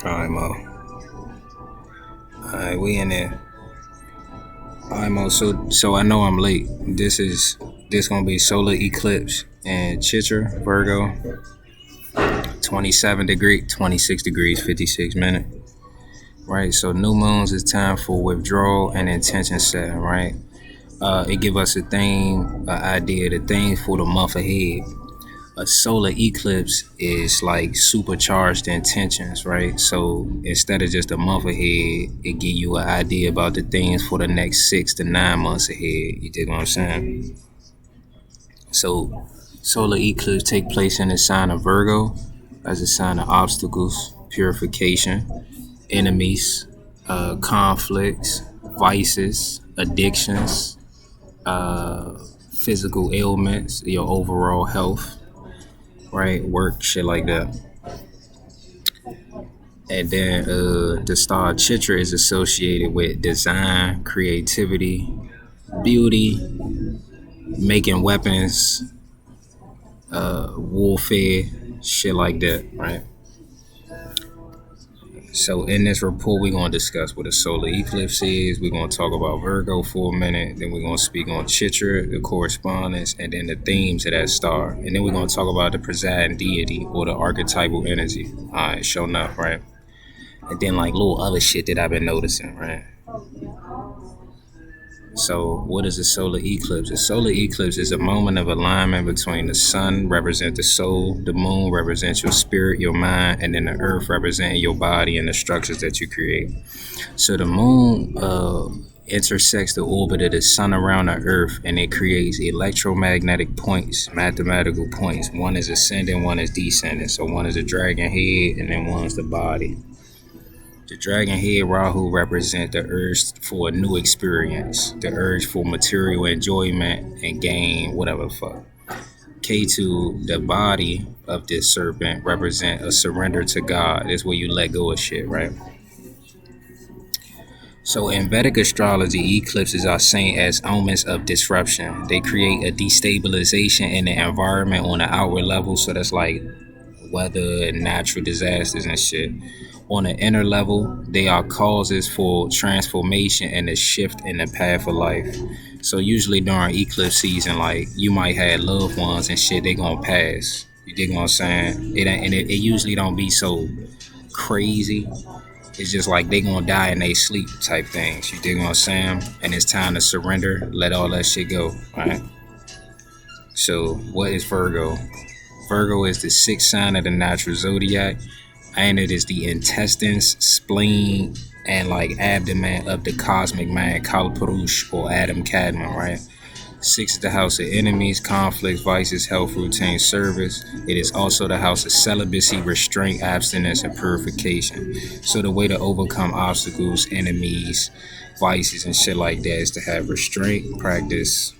Alright, Mo. Alright, we in there. Alright, Mo. So I know I'm late. This gonna be solar eclipse and Chitra, Virgo. 26 degrees, 56 minutes. Right. So new moons is time for withdrawal and intention setting. Right. It give us a theme, an idea, the theme for the month ahead. A solar eclipse is like supercharged intentions, right? So instead of just a month ahead, it give you an idea about the things for the next 6 to 9 months ahead. You dig what I'm saying? So solar eclipse take place in the sign of Virgo as a sign of obstacles, purification, enemies, conflicts, vices, addictions, physical ailments, your overall health. Right, work, shit like that. And then the star Chitra is associated with design, creativity, beauty, making weapons, warfare, shit like that, right? So in this report, we're going to discuss what a solar eclipse is. We're going to talk about Virgo for a minute. Then we're going to speak on Chitra, the correspondence, and then the themes of that star. And then we're going to talk about the presiding deity or the archetypal energy. All right, sure enough, right? And then like little other shit that I've been noticing, right? So what is a solar eclipse? A solar eclipse is a moment of alignment between the sun represent the soul, the moon represents your spirit, your mind, and then the earth representing your body and the structures that you create. So the moon intersects the orbit of the sun around the earth, and it creates electromagnetic points, mathematical points. One is ascending, one is descending. So one is the dragon head, and then one's the body. The dragon head Rahu represents the urge for a new experience, the urge for material enjoyment and gain, whatever the fuck. Ketu, the body of this serpent, represent a surrender to God. It's where you let go of shit, right? So in Vedic astrology, eclipses are seen as omens of disruption. They create a destabilization in the environment on the outward level. So that's like weather and natural disasters and shit. On the inner level, they are causes for transformation and a shift in the path of life. So usually during eclipse season, like you might have loved ones and shit, they gonna pass. You dig what I'm saying? It usually don't be so crazy. It's just like they gonna die in their sleep type things. You dig what I'm saying? And it's time to surrender, let all that shit go, right? So what is Virgo? Virgo is the sixth sign of the natural zodiac, and it is the intestines, spleen, and like abdomen of the cosmic mind, Kalpurush or Adam Kadmon, right? 6 is the house of enemies, conflicts, vices, health, routine, service. It is also the house of celibacy, restraint, abstinence, and purification. So the way to overcome obstacles, enemies, vices, and shit like that is to have restraint, practice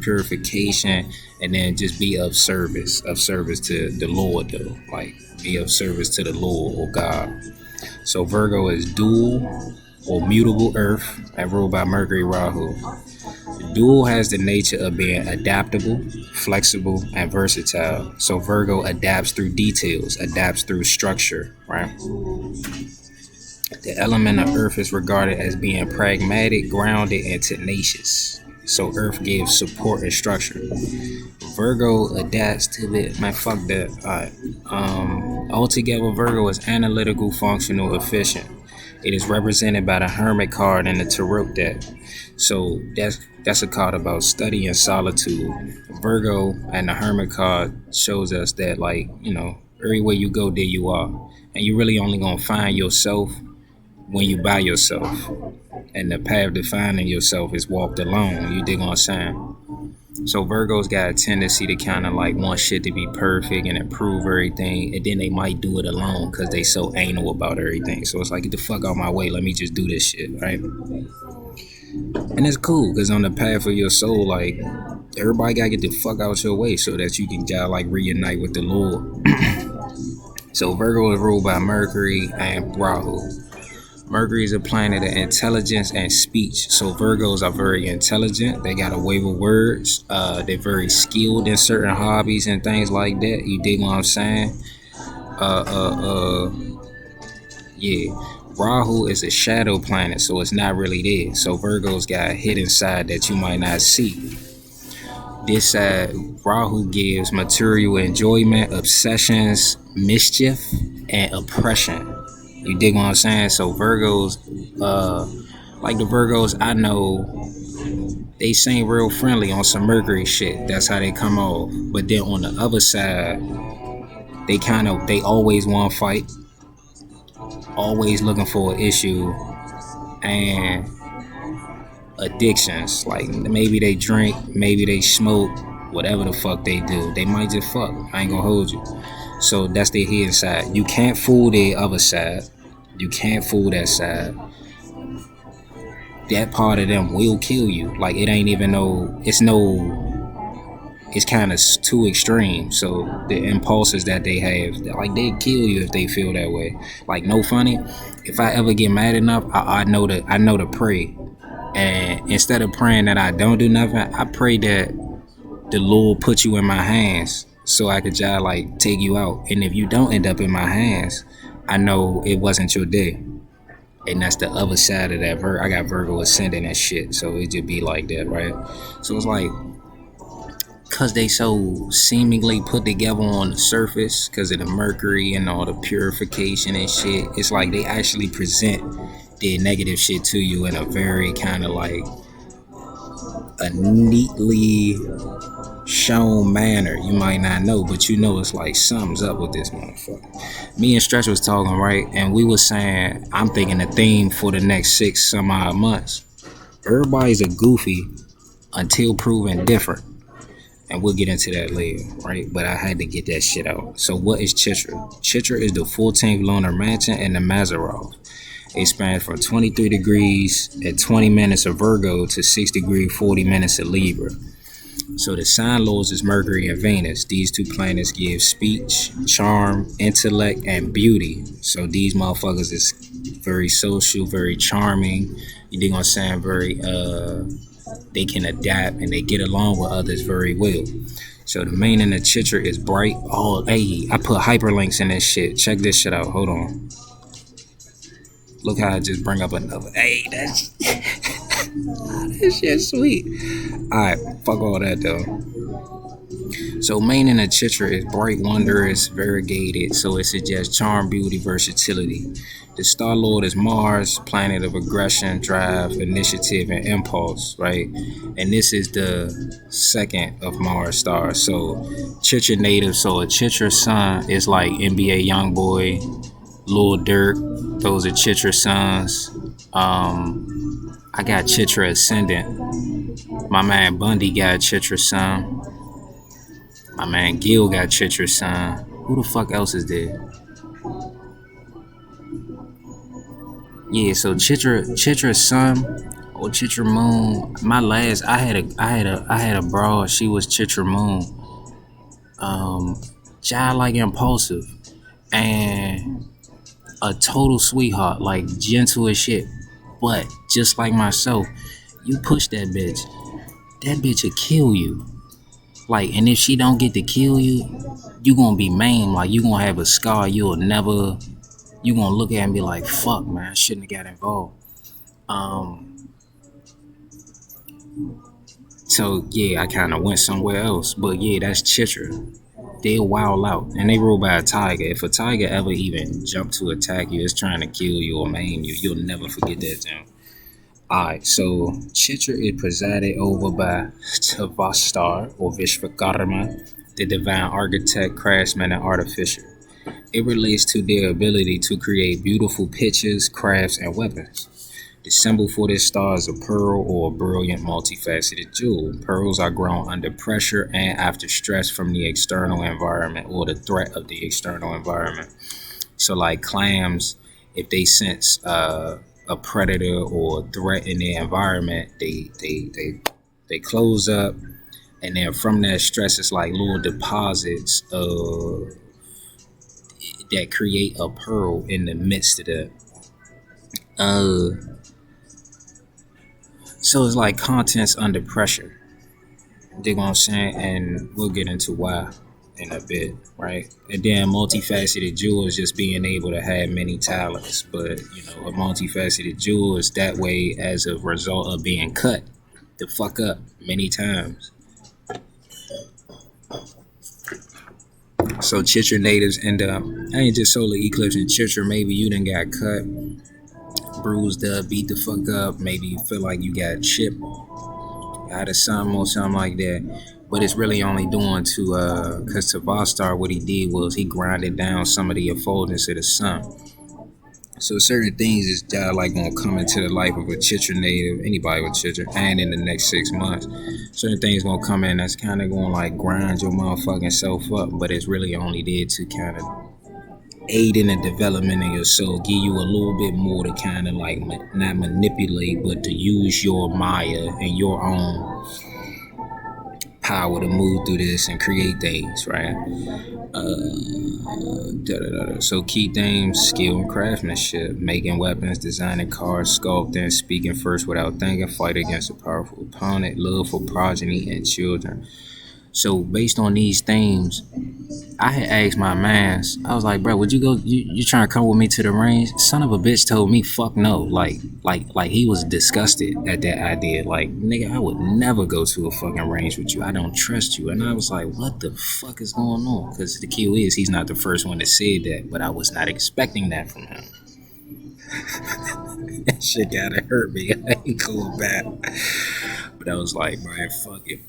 purification, and then just be of service to the Lord, though. Like be of service to the Lord or God. So Virgo is dual or mutable earth and ruled by Mercury Rahu. The dual has the nature of being adaptable, flexible, and versatile. So Virgo adapts through details, adapts through structure, right? The element of earth is regarded as being pragmatic, grounded, and tenacious. So earth gives support and structure. Virgo adapts to it. Man, fuck that. Altogether, Virgo is analytical, functional, efficient. It is represented by the Hermit card in the Tarot deck. So that's a card about study and solitude. Virgo and the Hermit card shows us that, like, you know, everywhere you go, there you are. And you really only gonna find yourself when you by yourself. And the path to finding yourself is walked alone. You dig what I'm saying? So Virgo's got a tendency to kind of like want shit to be perfect and improve everything, and then they might do it alone because they so anal about everything. So it's like, get the fuck out my way, let me just do this shit, right? And it's cool because on the path of your soul, like everybody gotta get the fuck out your way so that you can like reunite with the Lord. So Virgo is ruled by Mercury and Rahu. Mercury is a planet of intelligence and speech. So Virgos are very intelligent. They got a way with words. They're very skilled in certain hobbies and things like that. You dig what I'm saying? Uh, uh, uh, yeah. Rahu is a shadow planet, so it's not really there. So Virgo's got a hidden side that you might not see. This side, Rahu gives material enjoyment, obsessions, mischief, and oppression. You dig what I'm saying? So Virgos, like the Virgos I know, they seem real friendly on some Mercury shit. That's how they come off. But then on the other side, they always want to fight, always looking for an issue, and addictions. Like maybe they drink, maybe they smoke, whatever the fuck they do. They might just fuck. I ain't gonna hold you. So that's their hidden side. You can't fool the other side. You can't fool that side. That part of them will kill you. Like it ain't even it's kind of too extreme. So the impulses that they have, like they kill you if they feel that way. Like no funny. If I ever get mad enough, I know to pray. And instead of praying that I don't do nothing, I pray that the Lord put you in my hands so I could just like take you out. And if you don't end up in my hands, I know it wasn't your day. And that's the other side of that. I got Virgo ascendant and shit, so it just be like that, right? So it's like, cause they so seemingly put together on the surface, cause of the Mercury and all the purification and shit. It's like they actually present their negative shit to you in a very kind of like a neatly shown manner. You might not know, but you know it's like something's up with this motherfucker. Me and Stretch was talking, right? And we was saying, I'm thinking the theme for the next 6 some odd months. Everybody's a goofy until proven different. And we'll get into that later, right? But I had to get that shit out. So what is Chitra? Chitra is the 14th lunar mansion in the Mazzaroth. It spans from 23 degrees at 20 minutes of Virgo to 6 degrees 40 minutes of Libra. So the sign lords is Mercury and Venus. These two planets give speech, charm, intellect, and beauty. So these motherfuckers is very social, very charming. You dig what I'm saying? Very, they can adapt and they get along with others very well. So the meaning of Chitra is bright. Oh, hey, I put hyperlinks in this shit. Check this shit out. Hold on. Look how I just bring up another. Hey, that's that shit sweet. Alright, fuck all that though. So meaning of Chitra is bright, wondrous, variegated. So it suggests charm, beauty, versatility. The Star Lord is Mars, planet of aggression, drive, initiative, and impulse, right? And this is the second of Mars stars. So Chitra native. So a Chitra sun is like NBA Youngboy, Lil Durk. Those are Chitra sons. I got Chitra ascendant. My man Bundy got Chitra sun. My man Gil got Chitra sun. Who the fuck else is there? Yeah, so Chitra sun or Chitra moon. My last, I had a broad. She was Chitra moon. Child like impulsive and a total sweetheart, like gentle as shit. But just like myself, you push that bitch will kill you. Like, and if she don't get to kill you, you gonna be maimed. Like, you gonna have a scar. You gonna look at it and be like, fuck, man, I shouldn't have got involved. So yeah, I kind of went somewhere else. But yeah, that's Chitra. They'll wild out, and they ruled by a tiger. If a tiger ever even jump to attack you, it's trying to kill you or maim you. You'll never forget that, Jim. Alright, so Chitra is presided over by Tvastar or Vishwakarma, the divine architect, craftsman, and artificer. It relates to their ability to create beautiful pictures, crafts, and weapons. The symbol for this star is a pearl or a brilliant multifaceted jewel. Pearls are grown under pressure and after stress from the external environment or the threat of the external environment. So like clams, if they sense a predator or threat in their environment, they close up, and then from that stress, it's like little deposits that create a pearl in the midst of that. So it's like contents under pressure. Dig what I'm saying? And we'll get into why. in a bit, right? And then multifaceted jewel is just being able to have many talents. But you know, a multifaceted jewel is that way as a result of being cut the fuck up many times. So Chitra natives end up, I ain't just solar eclipse in Chitra. Maybe you done got cut, bruised up, beat the fuck up. Maybe you feel like you got chipped out of something or something like that. But it's really only doing to, because tvastar, what he did was he grinded down some of the affordance of the sun. So certain things is like gonna come into the life of a Chitra native, anybody with Chitra, and in the next 6 months, certain things gonna come in that's kind of gonna like grind your motherfucking self up, but it's really only there to kind of aid in the development of your soul, give you a little bit more to kind of like not manipulate, but to use your Maya and your own power to move through this and create things, right? So key themes: skill and craftsmanship, making weapons, designing cars, sculpting, speaking first without thinking, fight against a powerful opponent, love for progeny and children. So based on these themes, I had asked my mans, I was like, bro, would you go, you trying to come with me to the range? Son of a bitch told me, fuck no. Like he was disgusted at that idea. Like, nigga, I would never go to a fucking range with you. I don't trust you. And I was like, what the fuck is going on? Because the key is, he's not the first one that said that, but I was not expecting that from him. That shit gotta hurt me. I ain't going back. But I was like, man, fuck it.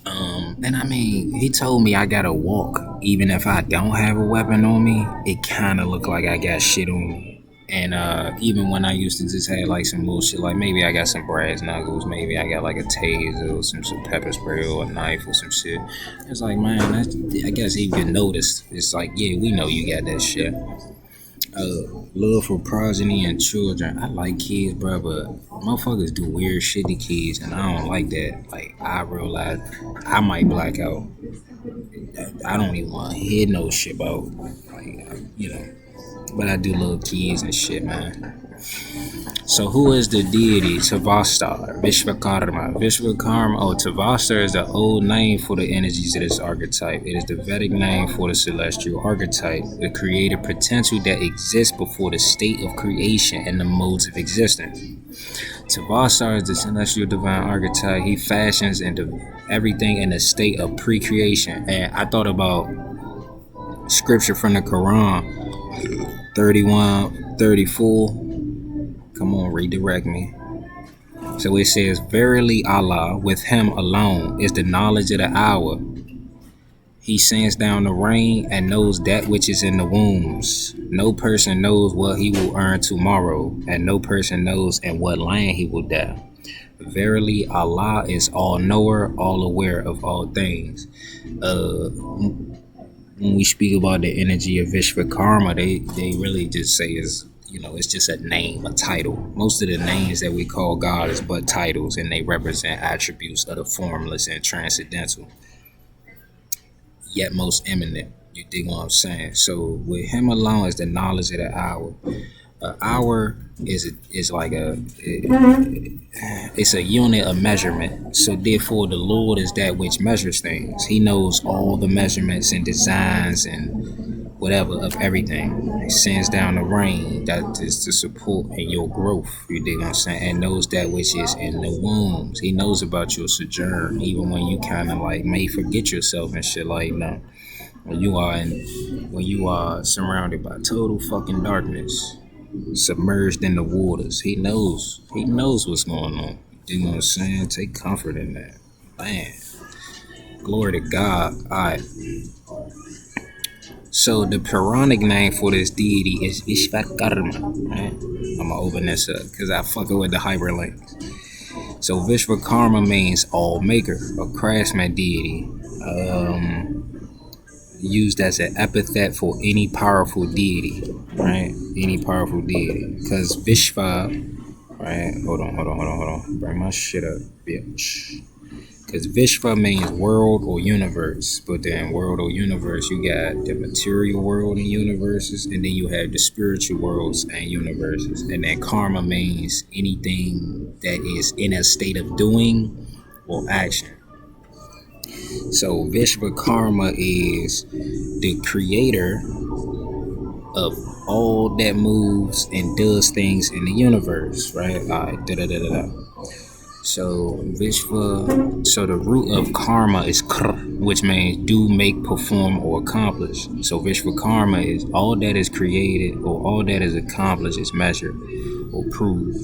And I mean, he told me I gotta walk, even if I don't have a weapon on me. It kind of looked like I got shit on me. And even when I used to just have like some little shit, like maybe I got some brass knuckles, maybe I got like a taser or some pepper spray or a knife or some shit. It's like, man, I guess he could notice. It's like, yeah, we know you got that shit. Love for progeny and children. I like kids, bro, but motherfuckers do weird shit to kids, and I don't like that. Like, I realize I might black out. I don't even want to hear no shit about, like, you know. But I do love kids and shit, man. So who is the deity? Tvastar, Vishwakarma. Tvastar is the old name for the energies of this archetype. It is the Vedic name for the celestial archetype, the creative potential that exists before the state of creation and the modes of existence. Tvastar is the celestial divine archetype. He fashions into everything in a state of pre-creation. And I thought about scripture from the Quran, 31:34. Come on, redirect me. So it says, verily Allah, with him alone is the knowledge of the hour. He sends down the rain and knows that which is in the wombs. No person knows what he will earn tomorrow, and no person knows in what land he will die. Verily Allah is all knower, all aware of all things. When we speak about the energy of Vishwakarma, they really just say is, you know, it's just a name, a title. Most of the names that we call God is but titles, and they represent attributes of the formless and transcendental, yet most eminent. You dig what I'm saying? So with him alone is the knowledge of the hour. An hour is like it's a unit of measurement. So therefore the Lord is that which measures things. He knows all the measurements and designs and whatever of everything. He sends down the rain that is to support in your growth. You dig what I'm saying? And knows that which is in the wombs. He knows about your sojourn, even when you kind of like may forget yourself and shit like that. When you are surrounded by total fucking darkness, submerged in the waters, he knows what's going on. You know what I'm saying? Take comfort in that, man. Glory to God. All right. So the Puranic name for this deity is Vishwakarma. Right? I'm gonna open this up because I fucking with the hyperlinks. So Vishwakarma means all maker, a craftsman deity. Used as an epithet for any powerful deity, right? Any powerful deity. Because Vishva, right? Hold on. Bring my shit up, bitch. Because Vishva means world or universe. But then world or universe, you got the material world and universes, and then you have the spiritual worlds and universes. And then karma means anything that is in a state of doing or action. So Vishwakarma is the creator of all that moves and does things in the universe, right? All right, da da da da da. So so the root of karma is kr, which means do, make, perform, or accomplish. So Vishwakarma is all that is created or all that is accomplished is measured or proved,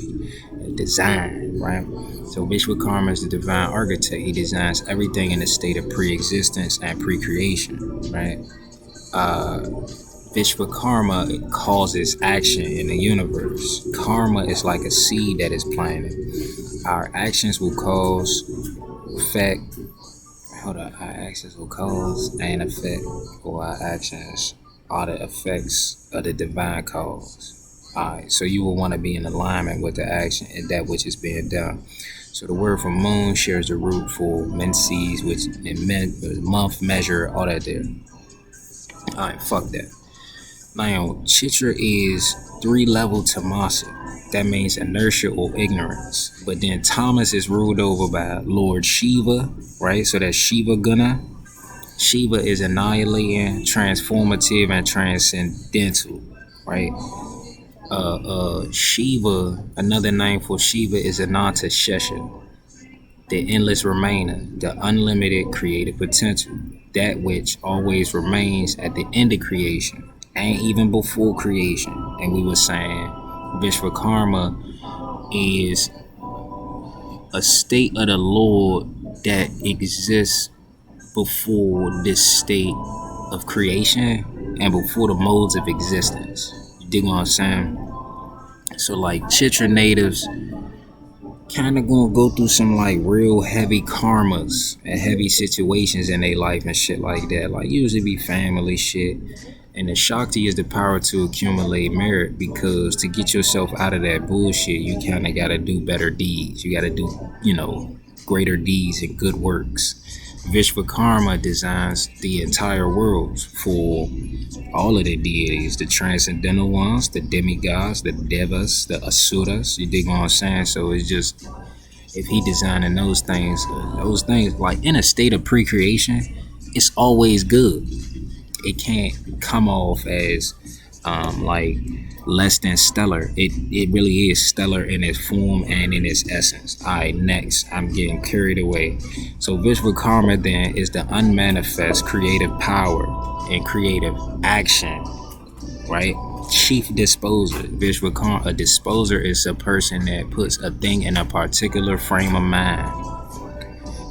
designed, right? So Vishwakarma is the divine architect. He designs everything in a state of pre-existence and pre-creation, right? Vishwakarma causes action in the universe. Karma is like a seed that is planted. Our actions will cause effect. Hold on. Our actions will cause an effect, or our actions are the effects of the divine cause. Alright, so you will want to be in alignment with the action and that which is being done. So the word for moon shares the root for menses, which in month, measure, all that there. Alright, fuck that. Now, Chitra is 3-level tamasic. That means inertia or ignorance. But then Thomas is ruled over by Lord Shiva, right? So that's Shiva Guna. Shiva is annihilating, transformative, and transcendental, right? Shiva, another name for Shiva is Ananta Shesha, the endless remainder, the unlimited creative potential, that which always remains at the end of creation and even before creation. And we were saying Vishwakarma is a state of the Lord that exists before this state of creation and before the modes of existence. You dig what I'm saying? So like Chitra natives kind of gonna go through some like real heavy karmas and heavy situations in their life and shit like that. Like usually be family shit. And the Shakti is the power to accumulate merit, because to get yourself out of that bullshit, you kind of got to do better deeds. You got to do, greater deeds and good works. Vishwakarma designs the entire world for all of the deities, the transcendental ones, the demigods, the devas, the asuras. You dig what I'm saying? So it's just, if he designing those things like in a state of pre-creation, it's always good. It can't come off as like less than stellar. It really is stellar in its form and in its essence. Alright, next, I'm getting carried away. So Vishwakarma then is the unmanifest creative power and creative action, right? Chief disposer. Vishwakarma, a disposer is a person that puts a thing in a particular frame of mind,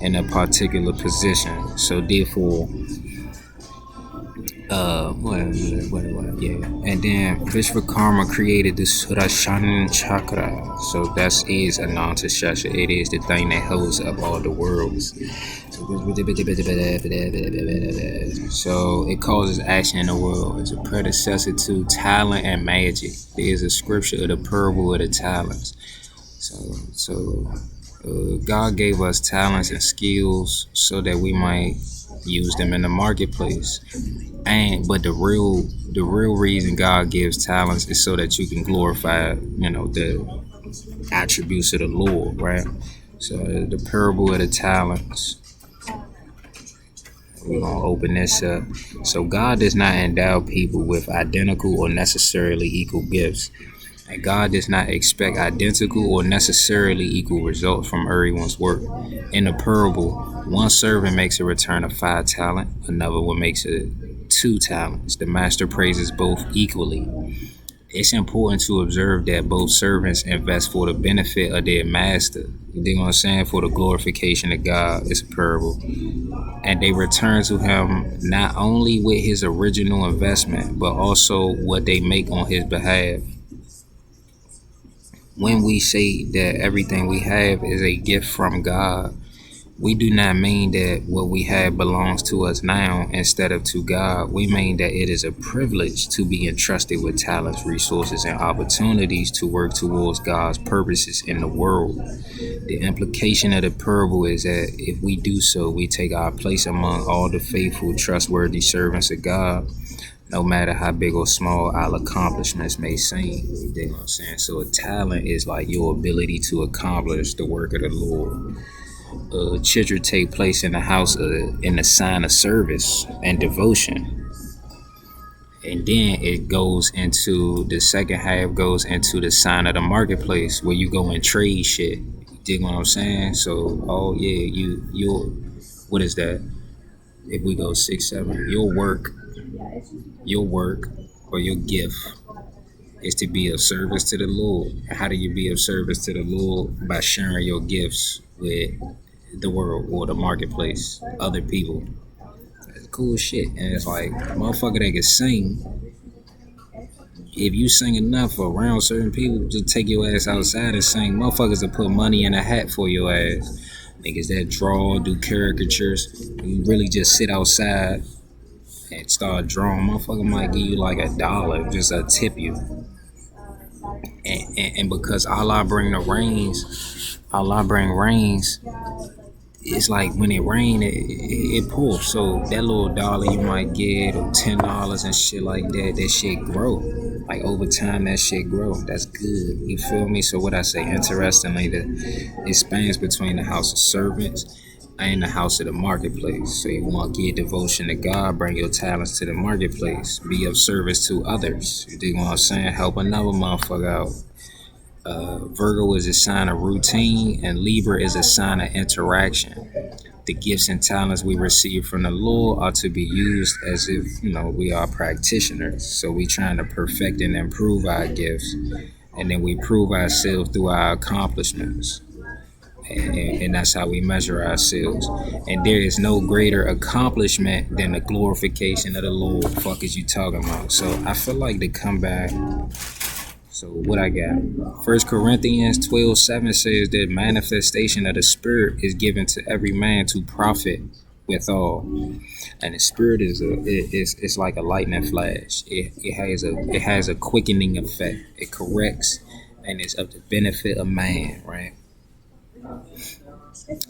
in a particular position. So therefore, and then Vishwakarma created the Sudarshan chakra. So that is Ananta Shasha. It is the thing that holds up all the worlds. So it causes action in the world. It's a predecessor to talent and magic. There is a scripture of the parable of the talents. So God gave us talents and skills so that we might use them in the marketplace. But the real reason God gives talents is so that you can glorify, the attributes of the Lord, right? So the parable of the talents. We're gonna open this up. So God does not endow people with identical or necessarily equal gifts. And God does not expect identical or necessarily equal results from everyone's work. In the parable, one servant makes a return of 5 talents, another one makes it 2 talents. The master praises both equally. It's important to observe that both servants invest for the benefit of their master. You dig what I'm saying? For the glorification of God. It's a parable. And they return to him not only with his original investment, but also what they make on his behalf. When we say that everything we have is a gift from God, we do not mean that what we have belongs to us now instead of to God. We mean that it is a privilege to be entrusted with talents, resources, and opportunities to work towards God's purposes in the world. The implication of the parable is that if we do so, we take our place among all the faithful, trustworthy servants of God, no matter how big or small our accomplishments may seem. You know what I'm saying? So a talent is like your ability to accomplish the work of the Lord. Chitra take place in the house in the sign of service and devotion. And then it goes into the second half goes into the sign of the marketplace where you go and trade shit. You dig what I'm saying? So oh yeah, you'll what is that? If we go 6, 7, your work or your gift is to be of service to the Lord. And how do you be of service to the Lord? By sharing your gifts with the world or the marketplace, other people. That's cool shit. And it's like, motherfucker that can sing, if you sing enough around certain people, just take your ass outside and sing. Motherfuckers will put money in a hat for your ass. Niggas that draw, do caricatures, you really just sit outside and start drawing. Motherfucker might give you like $1, just a tip you. And because Allah bring rains, it's like when it rain, it pours. So that little dollar you might get or $10 and shit like that, that shit grow. Like over time, that shit grow. That's good. You feel me? So what I say, interestingly, that it spans between the house of servants and the house of the marketplace. So you want to give devotion to God, bring your talents to the marketplace, be of service to others. You dig what I'm saying? Help another motherfucker out. Virgo is a sign of routine, and Libra is a sign of interaction. The gifts and talents we receive from the Lord are to be used as if, we are practitioners. So we trying to perfect and improve our gifts, and then we prove ourselves through our accomplishments. And that's how we measure ourselves. And there is no greater accomplishment than the glorification of the Lord. Fuck is you talking about? So I feel like to come back. So what I got? 1 Corinthians 12:7 says that manifestation of the Spirit is given to every man to profit withal. And the Spirit it's like a lightning flash. It has a quickening effect. It corrects and it's of the benefit of man, right?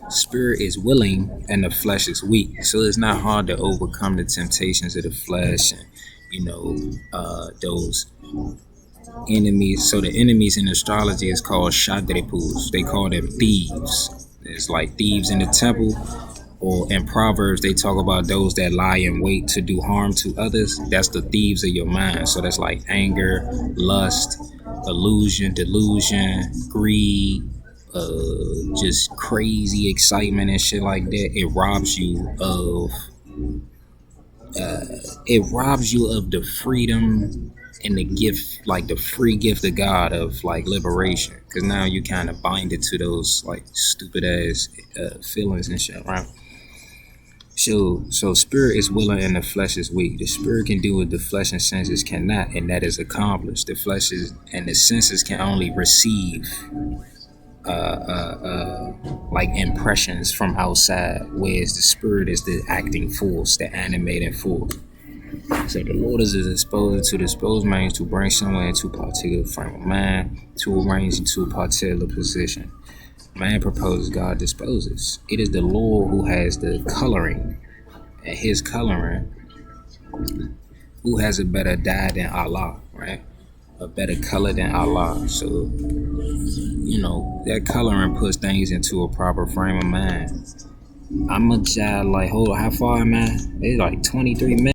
Spirit is willing and the flesh is weak. So it's not hard to overcome the temptations of the flesh and those enemies. So the enemies in astrology is called shadripus. They call them thieves. It's like thieves in the temple. Or in Proverbs, they talk about those that lie in wait to do harm to others. That's the thieves of your mind. So that's like anger, lust, illusion, delusion, greed, just crazy excitement and shit like that. It robs you of the freedom and the gift, like the free gift of God of like liberation. Because now you kind of bind it to those like stupid ass feelings and shit, right? So spirit is willing and the flesh is weak. The spirit can do what the flesh and senses cannot, and that is accomplished. The flesh and the senses can only receive like impressions from outside, whereas the spirit is the acting force, the animating force. So the Lord is a disposer to dispose minds to bring someone into a particular frame of mind, to arrange into a particular position. Man proposes, God disposes. It is the Lord who has the coloring, and his coloring, who has a better dye than Allah, right? A better color than Allah. So, that coloring puts things into a proper frame of mind. I'm a child, like, hold on, how far am I? It's like 23 minutes.